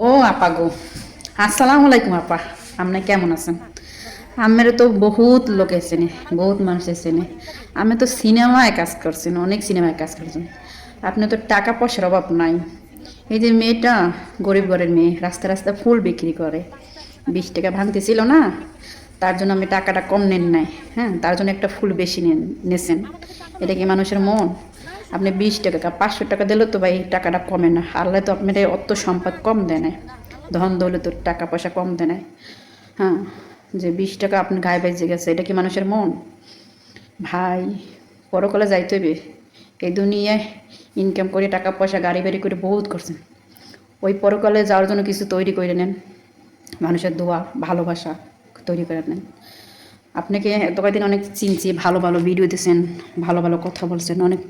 ও আপা গো, আসসালামু আলাইকুম আপা। আপনি কেমন আছেন? আমার তো বহুত লোক এসেনি, বহুত মানুষ এসেনি। আমি তো সিনেমায় কাজ করছি, অনেক সিনেমায় কাজ করছি। আপনি তো টাকা পয়সার অভাব নাই। এই যে মেয়েটা, গরিব ঘরের মেয়ে, রাস্তা রাস্তা ফুল বিক্রি করে, 20 টাকা ভাঙতেছিল না, তার জন্য আমি টাকাটা কম নেন নাই। হ্যাঁ, তার জন্য একটা ফুল বেশি নেছেন। এটা কি মানুষের মন? আপনি 20 টাকা 500 টাকা দিলেও তো ভাই টাকাটা কমে না। আল্লাহ তো আপনার অত সম্পদ কম দেয় না, ধন দৌলতর টাকা পয়সা কম দেয় না। হ্যাঁ, যে 20 টাকা আপনার গায়ে বেজে গেছে, এটা কি মানুষের মন? ভাই, পরকালে যাইতে হবে। এই দুনিয়ায় ইনকাম করে টাকা পয়সা গাড়ি বাড়ি করে বহুত করছেন, ওই পরকালে যাওয়ার জন্য কিছু তৈরি করে নেন। মানুষের দোয়া ভালোবাসা তৈরি করে নেন। আপনাকে এত কয়েকদিন অনেক চিনছি, ভালো ভালো ভিডিও দিয়েছেন, ভালো ভালো কথা বলছেন, অনেক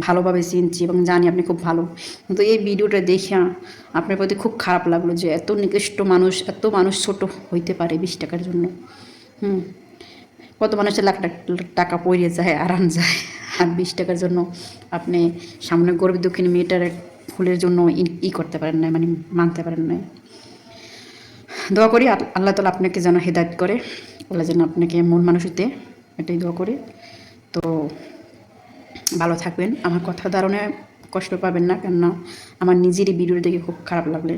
ভালোভাবে চিনছি এবং জানি আপনি খুব ভালো। কিন্তু এই ভিডিওটা দেখে আপনার প্রতি খুব খারাপ লাগলো যে এত নিকৃষ্ট মানুষ, এত মানুষ ছোট হইতে পারে 20 টাকার জন্য। হুম, কত মানুষের লাখ লাখ টাকা পড়ে যায়, আরাম যায়, আর 20 টাকার জন্য আপনি সামনে গরিব দুঃখিনী মেয়েটার ফুলের জন্য করতে পারেন না, মানে মানতে পারেন না। দোয়া করি আল্লাহ তালা আপনাকে যেন হেদায়ত করে, আল্লাহ যেন আপনাকে মন মানুষ হইতে, এটাই দোয়া করি। তো ভালো থাকবেন, আমার কথা ধারণে কষ্ট পাবেন না, কেননা আমার নিজেরই ভিডিও দেখে খুব খারাপ লাগলে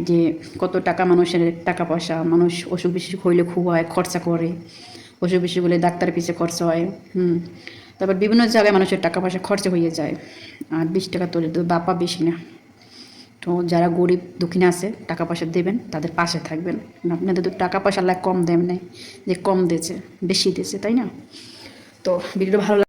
যে কত টাকা মানুষের, টাকা পয়সা, মানুষ অসুখ বিসুখ হইলে খুব হয় খরচা করে, অসুখ বিসুখ হলে ডাক্তারের পিছিয়ে খরচা হয়। তারপর বিভিন্ন জায়গায় মানুষের টাকা পয়সা খরচা হয়ে যায়, আর 20 টাকা তোলে তো বাপা বেশি না। তো যারা গরিব দুঃখিনী আছে, টাকা পয়সা দেবেন, তাদের পাশে থাকবেন। আপনাদের তো টাকা পয়সা আল্লাহ কম দেন নাই যে কম দিয়েছে, বেশি দিয়েছে, তাই না? তো ভিডিওটা ভালো